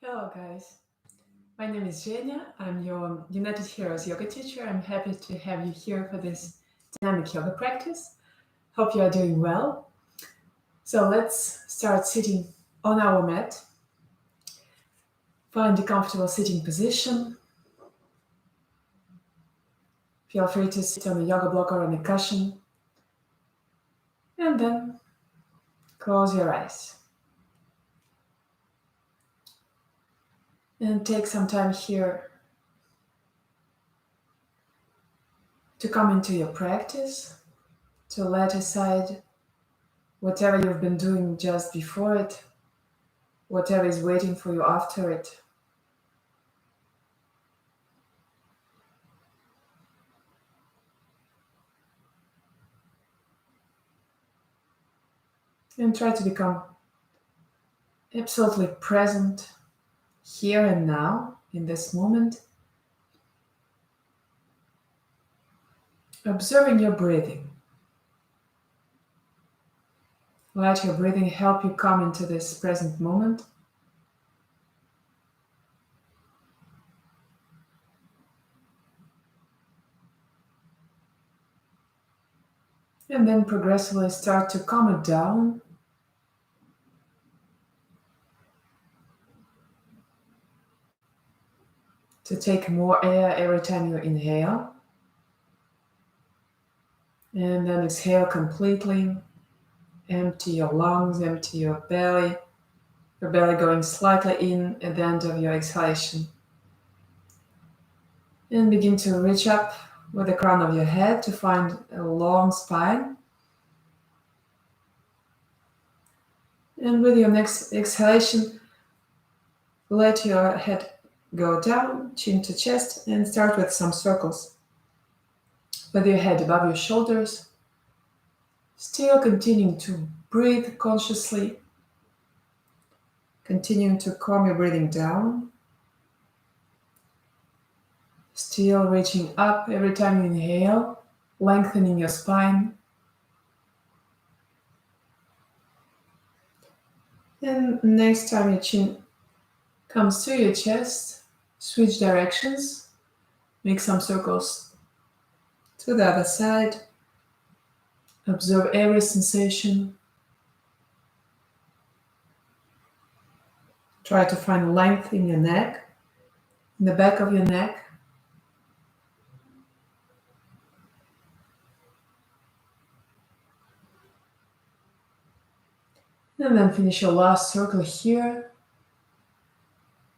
Hello guys, my name is Jenia. I'm your United Heroes yoga teacher. I'm happy to have you here for this dynamic yoga practice. Hope you are doing well. So let's start sitting on our mat. Find a comfortable sitting position. Feel free to sit on a yoga block or on a cushion. And then close your eyes. And take some time here to come into your practice, to let aside whatever you've been doing just before it, whatever is waiting for you after it. And try to become absolutely present here and now in this moment, observing your breathing. Let your breathing help you come into this present moment. And then progressively start to calm it down. To take more air every time you inhale. And then exhale completely. Empty your lungs, empty your belly going slightly in at the end of your exhalation. And begin to reach up with the crown of your head to find a long spine. And with your next exhalation, let your head go down, chin to chest, and start with some circles. With your head above your shoulders, still continuing to breathe consciously, continuing to calm your breathing down, still reaching up every time you inhale, lengthening your spine. And next time your chin comes to your chest, switch directions, make some circles to the other side. Observe every sensation. Try to find length in your neck, in the back of your neck. And then finish your last circle here.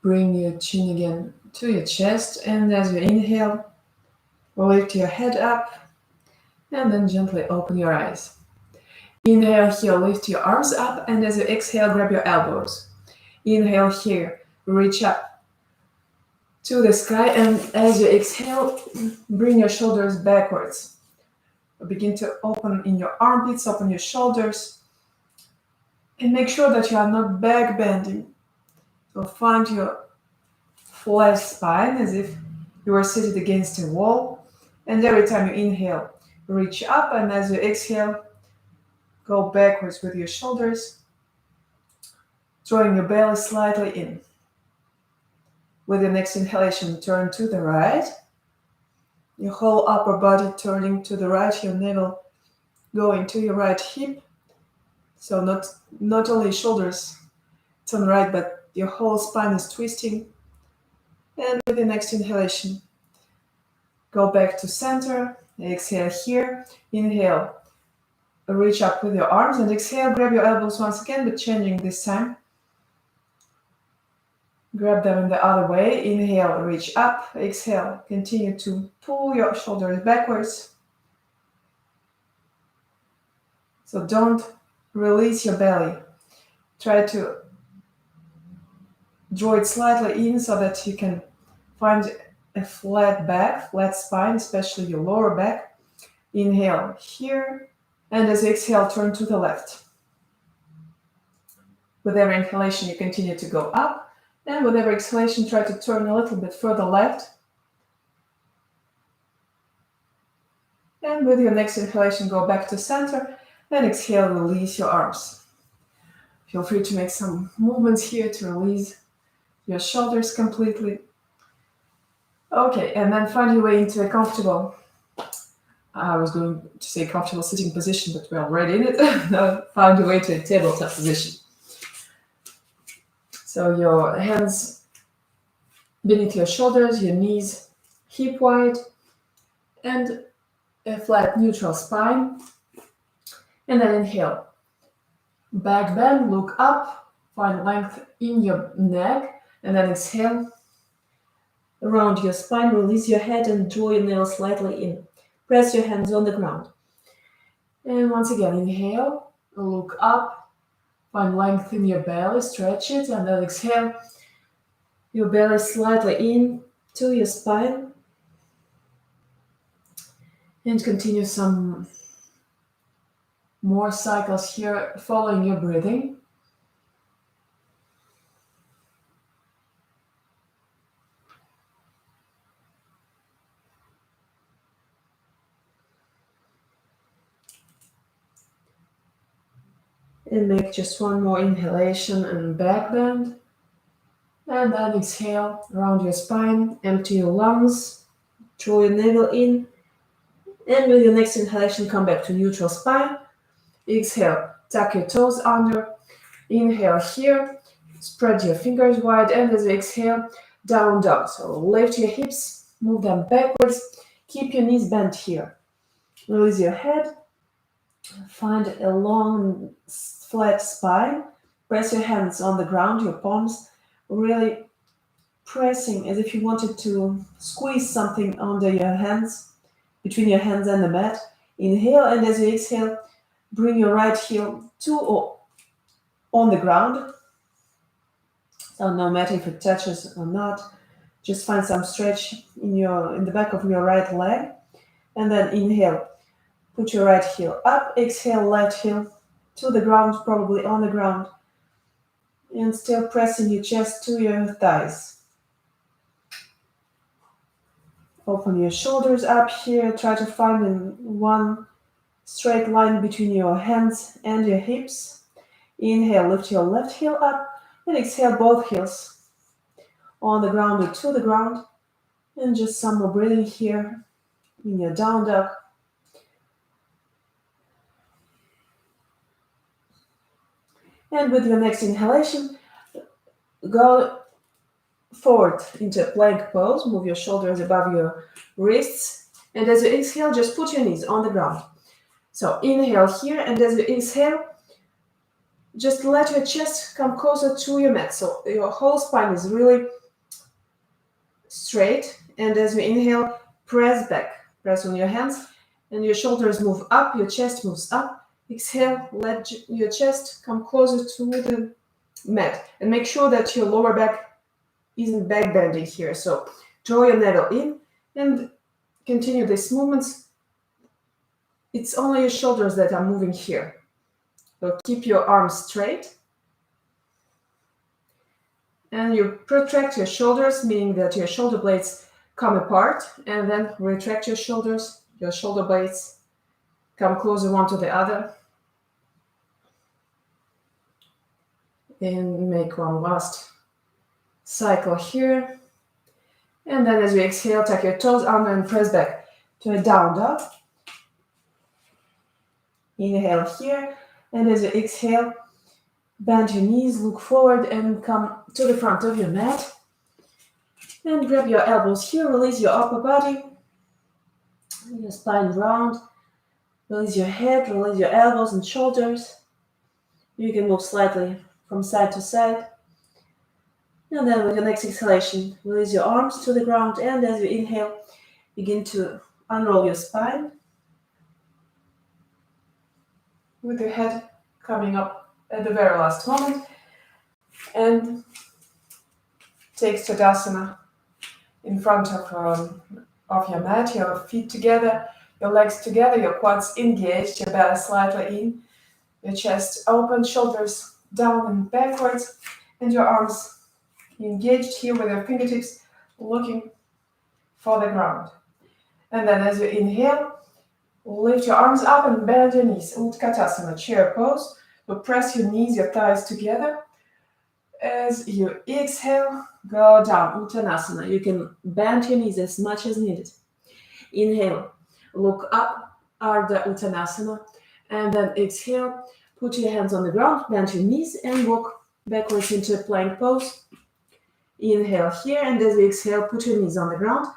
Bring your chin again to your chest, and as you inhale, lift your head up, and then gently open your eyes. Inhale here, lift your arms up, and as you exhale, grab your elbows. Inhale here, reach up to the sky, and as you exhale, bring your shoulders backwards. Begin to open in your armpits, open your shoulders, and make sure that you are not back bending. So find your flat spine as if you are seated against a wall. And every time you inhale, reach up, and as you exhale, go backwards with your shoulders, drawing your belly slightly in. With your next inhalation, turn to the right. Your whole upper body turning to the right, your navel going to your right hip. So not only shoulders turn right, but your whole spine is twisting. And with the next inhalation, go back to center. Exhale here. Inhale, reach up with your arms, and exhale, grab your elbows once again, but changing this time. Grab them in the other way. Inhale, reach up. Exhale, continue to pull your shoulders backwards. So don't release your belly. Try to draw it slightly in so that you can find a flat back, flat spine, especially your lower back. Inhale here, and as you exhale, turn to the left. With every inhalation, you continue to go up. And with every exhalation, try to turn a little bit further left. And with your next inhalation, go back to center. And exhale, release your arms. Feel free to make some movements here to release your shoulders completely. Okay, and then find your way into a comfortable, I was going to say comfortable sitting position, but we're already in it. Now find your way to a tabletop position. So your hands beneath your shoulders, your knees hip wide, and a flat neutral spine. And then inhale. Back bend, look up, find length in your neck, and then exhale. Around your spine, release your head and draw your nails slightly in. Press your hands on the ground. And once again, inhale, look up, find length in your belly, stretch it, and then exhale. Your belly slightly in to your spine. And continue some more cycles here, following your breathing. And make just one more inhalation and back bend. And then exhale around your spine, empty your lungs, draw your navel in. And with your next inhalation, come back to neutral spine. Exhale, tuck your toes under. Inhale here, spread your fingers wide, and as you exhale, down dog. So lift your hips, move them backwards. Keep your knees bent here. Release your head. Find a long, flat spine. Press your hands on the ground, your palms, really pressing as if you wanted to squeeze something under your hands, between your hands and the mat. Inhale, and as you exhale, bring your right heel to or on the ground. So no matter if it touches or not, just find some stretch in the back of your right leg. And then inhale, put your right heel up, exhale, left heel to the ground, probably on the ground. And still pressing your chest to your thighs. Open your shoulders up here. Try to find one straight line between your hands and your hips. Inhale, lift your left heel up, and exhale both heels on the ground or to the ground. And just some more breathing here in your down dog. And with your next inhalation, go forward into a plank pose. Move your shoulders above your wrists. And as you exhale, just put your knees on the ground. So inhale here, and as you exhale, just let your chest come closer to your mat. So your whole spine is really straight. And as you inhale, press back. Press on your hands, and your shoulders move up, your chest moves up. Exhale, let your chest come closer to the mat. And make sure that your lower back isn't back bending here. So draw your navel in and continue these movements. It's only your shoulders that are moving here. So keep your arms straight. And you protract your shoulders, meaning that your shoulder blades come apart, and then retract your shoulders. Your shoulder blades come closer one to the other. And make one last cycle here. And then as you exhale, tuck your toes under and press back to a down dog. Inhale here. And as you exhale, bend your knees, look forward, and come to the front of your mat. And grab your elbows here, release your upper body, your spine round, release your head, release your elbows and shoulders. You can move slightly from side to side. And then with your next exhalation, release your arms to the ground, and as you inhale, begin to unroll your spine. With your head coming up at the very last moment. And take Sadasana in front of your mat, your feet together, your legs together, your quads engaged, your belly slightly in, your chest open, shoulders down and backwards, and your arms engaged here with your fingertips looking for the ground. And then as you inhale, lift your arms up and bend your knees. Utkatasana, chair pose. So press your knees, your thighs together. As you exhale, go down, Uttanasana. You can bend your knees as much as needed. Inhale, look up, Ardha Uttanasana, and then exhale, put your hands on the ground, bend your knees, and walk backwards into a plank pose. Inhale here, and as you exhale, put your knees on the ground,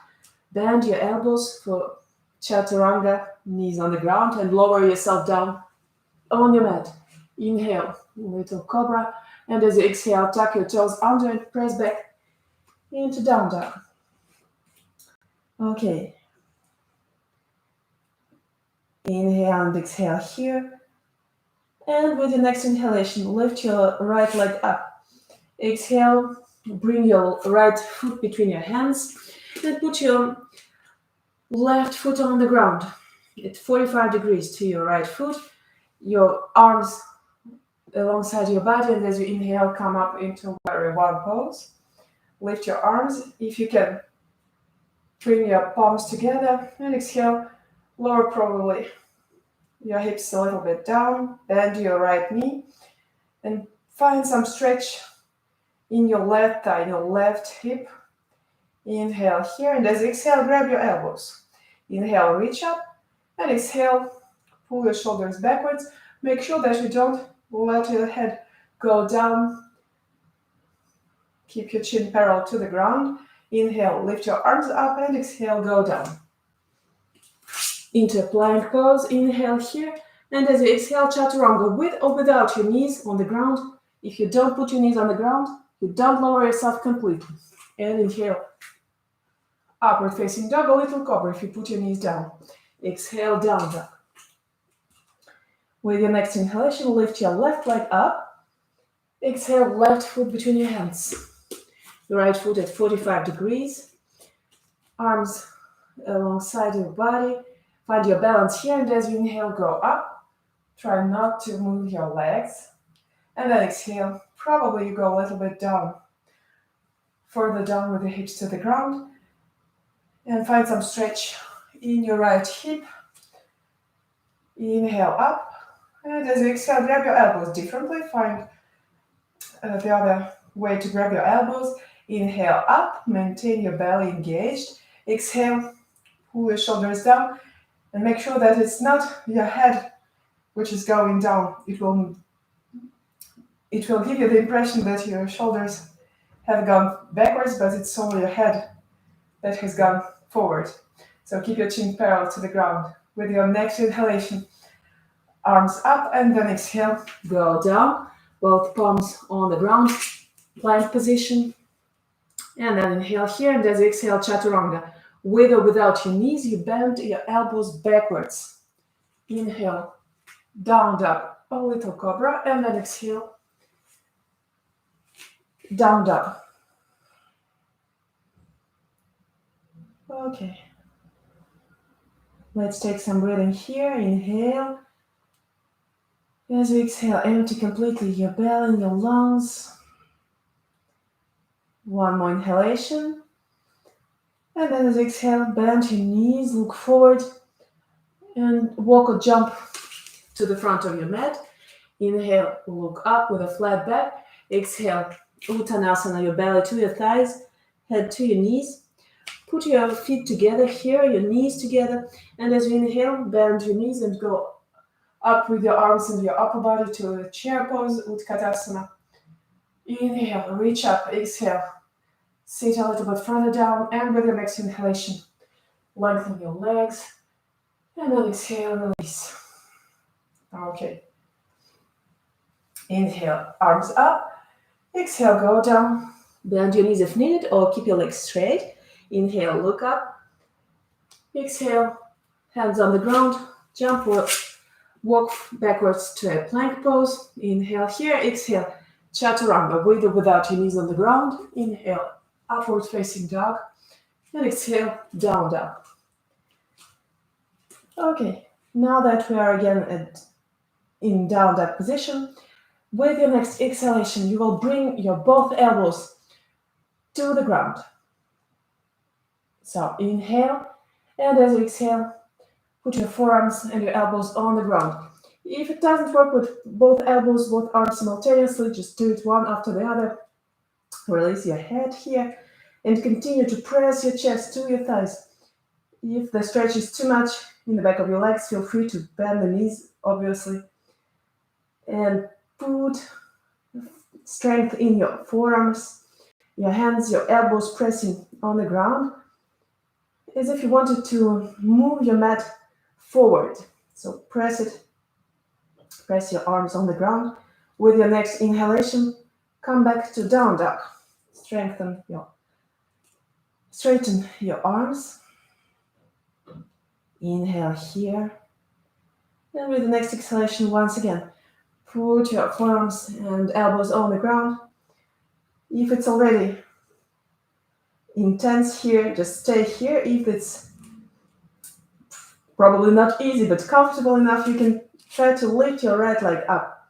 bend your elbows for Chaturanga, knees on the ground, and lower yourself down on your mat. Inhale, little cobra, and as you exhale, tuck your toes under and press back into down dog. Okay. Inhale and exhale here. And with the next inhalation, lift your right leg up. Exhale, bring your right foot between your hands and put your left foot on the ground at 45 degrees to your right foot. Your arms alongside your body, and as you inhale, come up into warrior one pose. Lift your arms. If you can, bring your palms together and exhale, lower probably your hips a little bit down, bend your right knee, and find some stretch in your left thigh, your left hip. Inhale here, and as you exhale, grab your elbows. Inhale, reach up, and exhale, pull your shoulders backwards. Make sure that you don't let your head go down. Keep your chin parallel to the ground. Inhale, lift your arms up, and exhale, go down. Into a plank pose. Inhale here, and as you exhale, Chaturanga, with or without your knees on the ground. If you don't put your knees on the ground, you don't lower yourself completely. And inhale, upward facing dog, a little cobra if you put your knees down. Exhale, down dog. With your next inhalation, lift your left leg up. Exhale, left foot between your hands. Your right foot at 45 degrees. Arms alongside your body. Find your balance here, and as you inhale, go up. Try not to move your legs. And then exhale, probably you go a little bit down. Further down with the hips to the ground. And find some stretch in your right hip. Inhale up. And as you exhale, grab your elbows differently. Find the other way to grab your elbows. Inhale up, maintain your belly engaged. Exhale, pull your shoulders down. And make sure that it's not your head which is going down. It will give you the impression that your shoulders have gone backwards, but it's only your head that has gone forward. So keep your chin parallel to the ground. With your next inhalation, arms up, and then exhale, go down. Both palms on the ground, plank position. And then inhale here, and as you exhale, Chaturanga. With or without your knees, you bend your elbows backwards. Inhale, down dog, a little cobra, and then exhale, down dog. Okay. Let's take some breathing here. Inhale. As you exhale, empty completely your belly and your lungs. One more inhalation. And then as you exhale, bend your knees, look forward, and walk or jump to the front of your mat. Inhale, look up with a flat back. Exhale, Uttanasana, your belly to your thighs, head to your knees. Put your feet together here, your knees together. And as you inhale, bend your knees and go up with your arms and your upper body to a chair pose, Utkatasana. Inhale, reach up, exhale. Sit a little bit further down, and with your next inhalation, lengthen your legs, and then exhale, release. Okay. Inhale, arms up. Exhale, go down. Bend your knees if needed, or keep your legs straight. Inhale, look up. Exhale, hands on the ground. Jump or walk backwards to a plank pose. Inhale here, exhale, Chaturanga, with or without your knees on the ground. Inhale, upward facing dog, and exhale, down dog. Okay, now that we are again in down dog position, with your next exhalation, you will bring your both elbows to the ground. So inhale, and as you exhale, put your forearms and your elbows on the ground. If it doesn't work with both elbows, both arms simultaneously, just do it one after the other. Release your head here and continue to press your chest to your thighs. If the stretch is too much in the back of your legs, feel free to bend the knees, obviously, and put strength in your forearms, your hands, your elbows pressing on the ground, as if you wanted to move your mat forward. So press your arms on the ground. With your next inhalation, come back to down dog. Straighten your arms. Inhale here. And with the next exhalation, once again, put your forearms and elbows on the ground. If it's already intense here, just stay here. If it's probably not easy but comfortable enough, you can try to lift your right leg up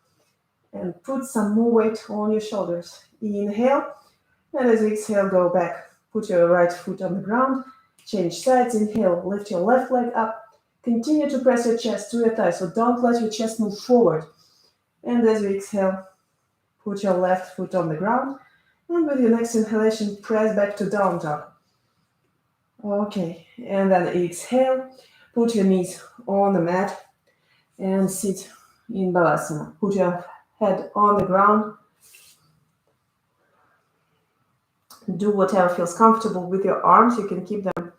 and put some more weight on your shoulders. Inhale, and as you exhale, go back. Put your right foot on the ground, change sides. Inhale, lift your left leg up. Continue to press your chest to your thighs, so don't let your chest move forward. And as you exhale, put your left foot on the ground. And with your next inhalation, press back to down dog. Okay, and then exhale, put your knees on the mat and sit in Balasana. Put your head on the ground. Do whatever feels comfortable with your arms. You can keep them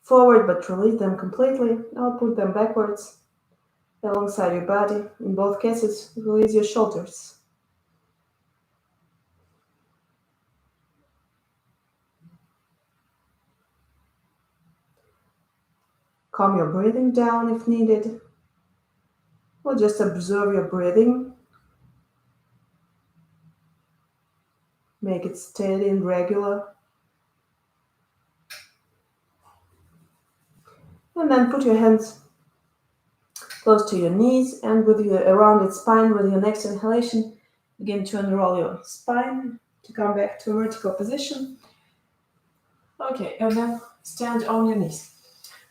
forward, but release them completely, or put them backwards alongside your body. In both cases, release your shoulders. Calm your breathing down if needed, or just observe your breathing. Make it steady and regular. And then put your hands close to your knees and with your rounded spine. With your next inhalation, begin to unroll your spine to come back to a vertical position. Okay, and then stand on your knees.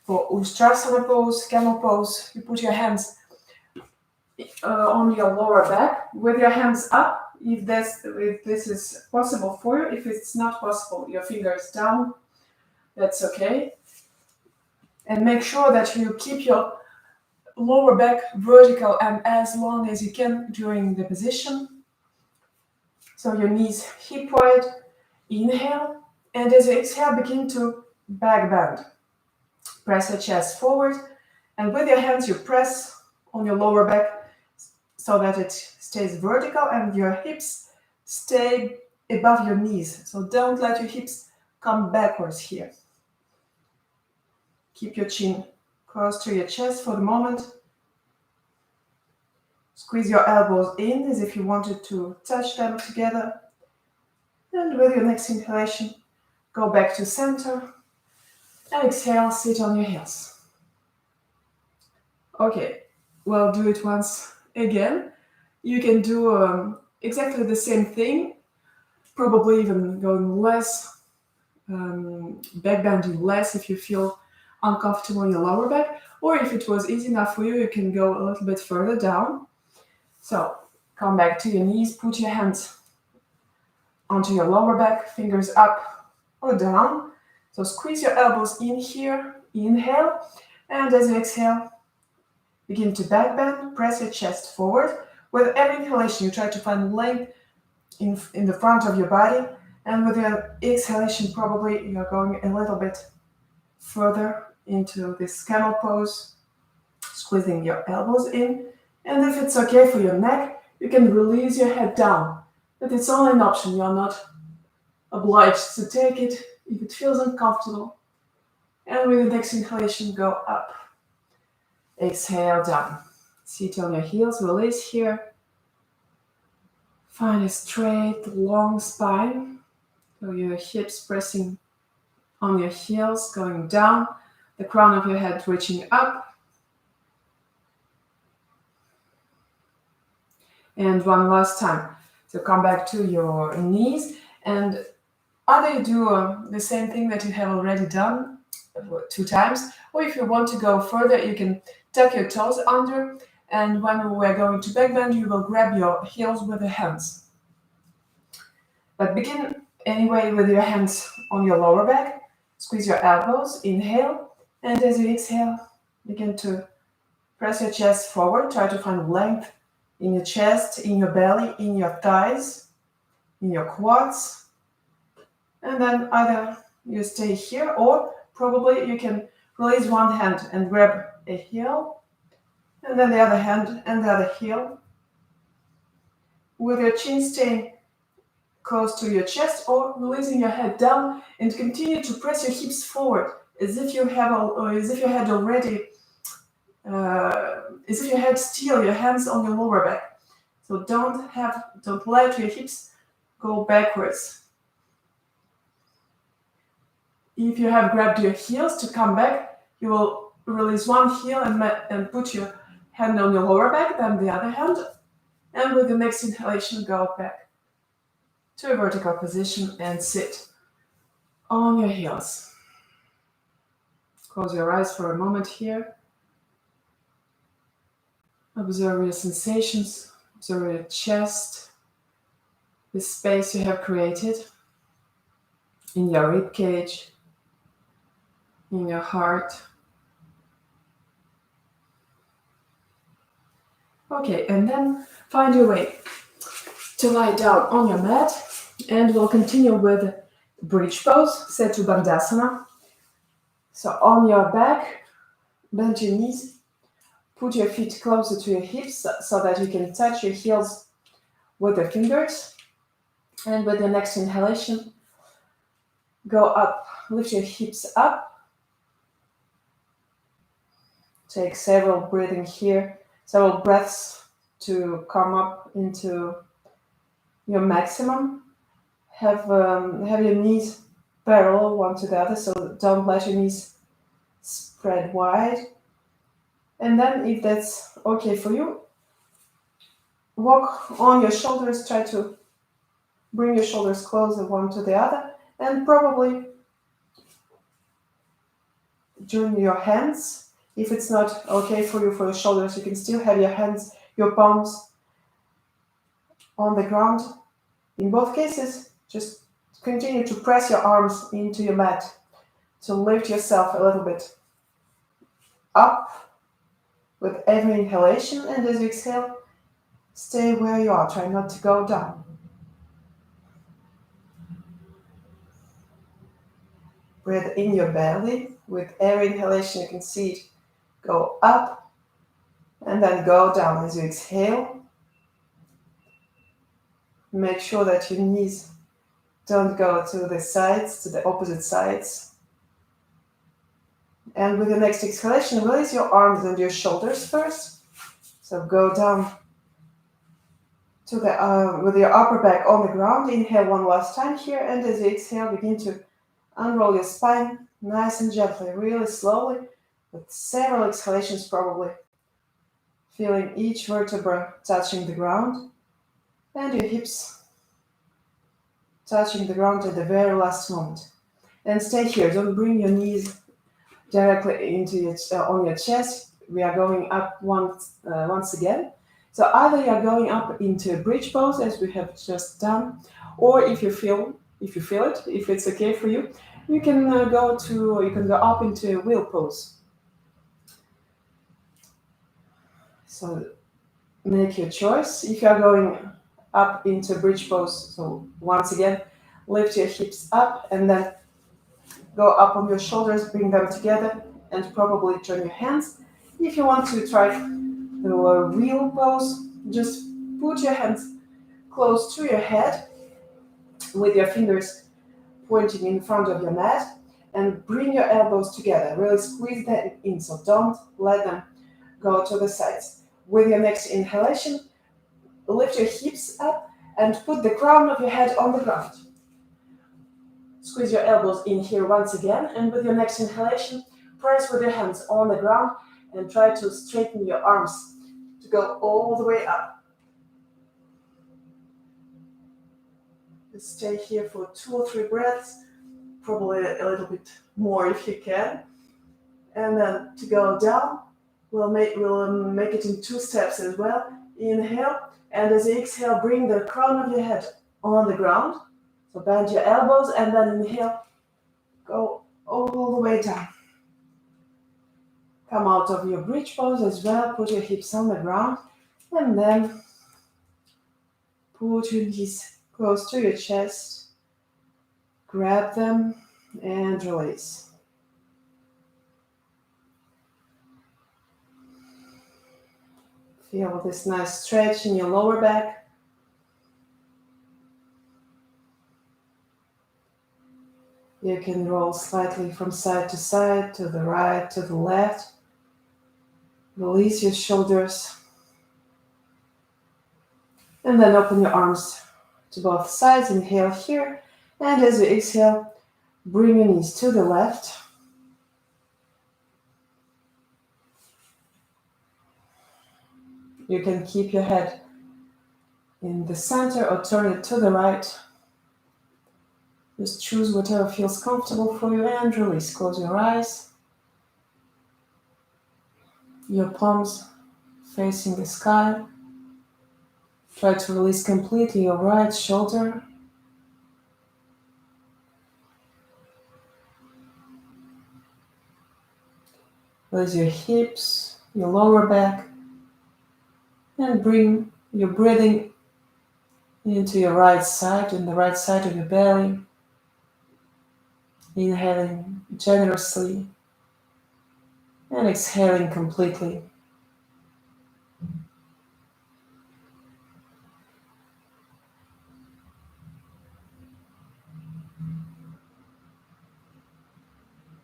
For Ustrasana pose, Camel pose, you put your hands on your lower back with your hands up if this is possible for you. If it's not possible, your fingers down, that's okay. And make sure that you keep your lower back vertical and as long as you can during the position. So your knees hip wide. Inhale, and as you exhale, begin to back bend. Press your chest forward, and with your hands you press on your lower back so that it stays vertical and your hips stay above your knees. So don't let your hips come backwards here. Keep your chin close to your chest for the moment. Squeeze your elbows in as if you wanted to touch them together. And with your next inhalation, go back to center. And exhale, sit on your heels. Okay, well, do it once again. You can do exactly the same thing, probably even going less, back bending less if you feel uncomfortable in your lower back, or if it was easy enough for you, you can go a little bit further down. So come back to your knees, put your hands onto your lower back, fingers up or down. So squeeze your elbows in here, inhale, and as you exhale, begin to back bend, press your chest forward. With every inhalation, you try to find length in the front of your body, and with your exhalation, probably you're going a little bit further into this camel pose, squeezing your elbows in. And if it's okay for your neck, you can release your head down. But it's only an option, you're not obliged to take it if it feels uncomfortable. And with the next inhalation, go up. Exhale, down. Sit on your heels, release here. Find a straight, long spine. So your hips pressing on your heels, going down. The crown of your head reaching up. And one last time. So come back to your knees, and either you do the same thing that you have already done 2 times, or if you want to go further, you can tuck your toes under, and when we're going to back bend, you will grab your heels with the hands. But begin Anyway, with your hands on your lower back, squeeze your elbows, inhale, and as you exhale, begin to press your chest forward. Try to find length in your chest, in your belly, in your thighs, in your quads. And then either you stay here or probably you can release one hand and grab a heel, and then the other hand and the other heel, with your chin staying close to your chest or releasing your head down, and continue to press your hips forward as if you had still your hands on your lower back. So don't let your hips go backwards. If you have grabbed your heels to come back, you will release one heel and put your hand on your lower back, then the other hand, and with the next inhalation, go back to a vertical position and sit on your heels. Close your eyes for a moment here. Observe your sensations, observe your chest, the space you have created in your rib cage, in your heart. Okay, and then find your way to lie down on your mat, and we'll continue with bridge pose, set to Bandhasana. So on your back, bend your knees, put your feet closer to your hips so that you can touch your heels with your fingers. And with the next inhalation, go up, lift your hips up. Take several breaths to come up into your maximum. Have your knees parallel one to the other, so don't let your knees spread wide. And then, if that's okay for you, walk on your shoulders, try to bring your shoulders closer one to the other, and probably join your hands. If it's not okay for you for your shoulders, you can still have your palms on the ground. In both cases, just continue to press your arms into your mat to lift yourself a little bit up with every inhalation, and as you exhale, stay where you are. Try not to go down. Breathe in your belly. With every inhalation, you can see it go up and then go down as you exhale. Make sure that your knees don't go to the sides, to the opposite sides. And with the next exhalation, release your arms and your shoulders first. So go down to with your upper back on the ground. Inhale one last time here, and as you exhale, begin to unroll your spine nice and gently, really slowly, with several exhalations probably. Feeling each vertebra touching the ground, and your hips touching the ground at the very last moment. And stay here. Don't bring your knees directly into on your chest. We are going up once again. So either you are going up into a bridge pose as we have just done, or if you feel it, if it's okay for you, you can go up into a wheel pose. So make your choice. If you are going up into a bridge pose, so once again, lift your hips up and then go up on your shoulders, bring them together, and probably turn your hands. If you want to try the wheel pose, just put your hands close to your head with your fingers pointing in front of your mat, and bring your elbows together. Really squeeze them in, so don't let them go to the sides. With your next inhalation, lift your hips up and put the crown of your head on the ground. Squeeze your elbows in here once again, and with your next inhalation, press with your hands on the ground and try to straighten your arms to go all the way up. Just stay here for 2 or 3 breaths, probably a little bit more if you can. And then to go down, we'll make it in 2 steps as well. Inhale, and as you exhale, bring the crown of your head on the ground. So bend your elbows and then inhale. Go all the way down. Come out of your bridge pose as well. Put your hips on the ground. And then put your knees close to your chest. Grab them and release. Feel this nice stretch in your lower back. You can roll slightly from side to the right, to the left. Release your shoulders. And then open your arms to both sides. Inhale here. And as you exhale, bring your knees to the left. You can keep your head in the center or turn it to the right. Just choose whatever feels comfortable for you and release. Close your eyes. Your palms facing the sky. Try to release completely your right shoulder. Release your hips, your lower back, and bring your breathing into your right side, in the right side of your belly. Inhaling generously and exhaling completely.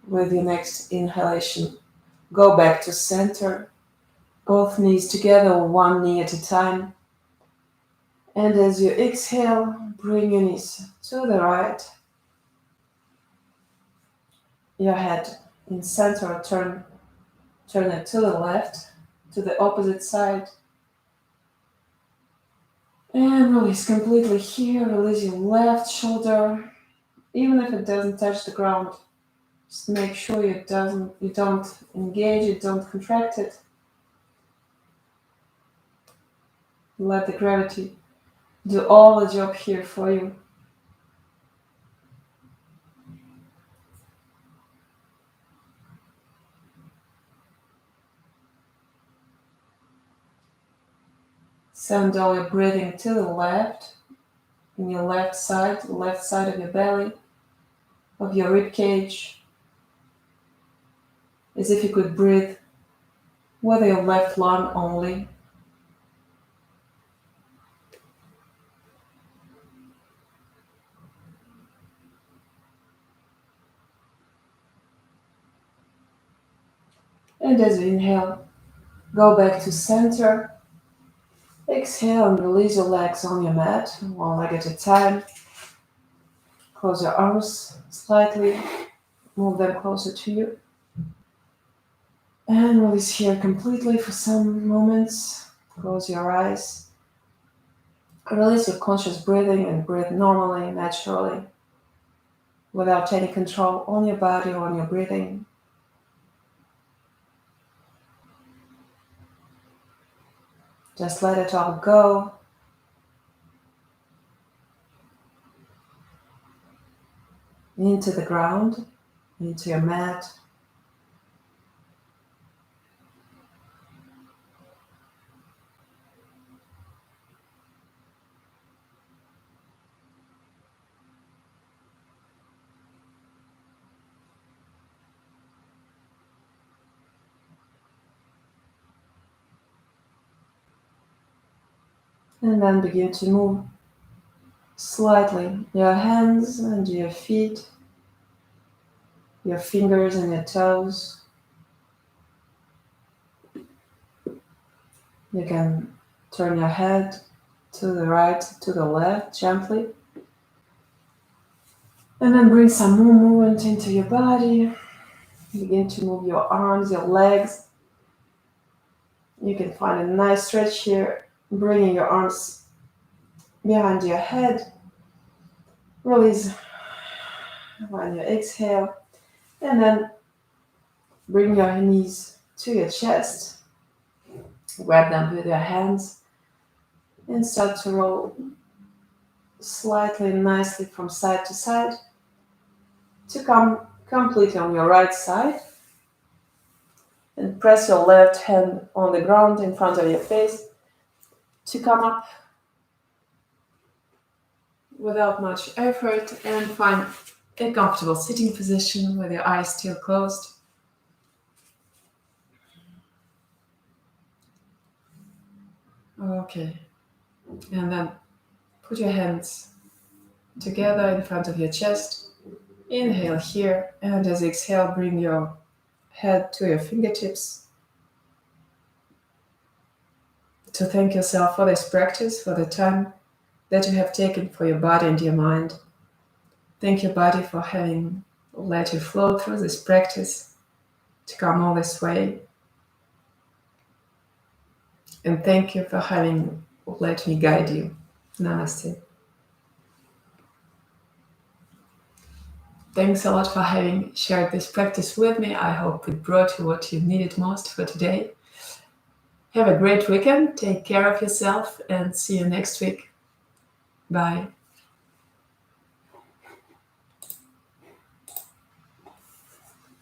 With your next inhalation, go back to center. Both knees together, one knee at a time. And as you exhale, bring your knees to the right. Your head in center, turn it to the left, to the opposite side. And release completely here. Release your left shoulder, even if it doesn't touch the ground. Just make sure you don't engage it, don't contract it. Let the gravity do all the job here for you. Send all your breathing to the left, in your left side of your belly, of your rib cage, as if you could breathe with your left lung only. And as you inhale, go back to center. Exhale and release your legs on your mat, one leg at a time. Close your arms slightly, move them closer to you. And release here completely for some moments. Close your eyes. Release your conscious breathing and breathe normally, naturally, without any control on your body or on your breathing. Just let it all go. Into the ground, into your mat. And then begin to move slightly your hands and your feet, your fingers and your toes. You can turn your head to the right, to the left, gently. And then bring some more movement into your body. Begin to move your arms, your legs. You can find a nice stretch here, bringing your arms behind your head. Release when you exhale. And then bring your knees to your chest. Grab them with your hands and start to roll slightly nicely from side to side to come completely on your right side. And press your left hand on the ground in front of your face to come up without much effort and find a comfortable sitting position with your eyes still closed. Okay, and then put your hands together in front of your chest. Inhale here, and as you exhale, bring your head to your fingertips to thank yourself for this practice, for the time that you have taken for your body and your mind. Thank your body for having let you flow through this practice to come all this way. And thank you for having let me guide you. Namaste. Thanks a lot for having shared this practice with me. I hope it brought you what you needed most for today. Have a great weekend. Take care of yourself and see you next week. Bye.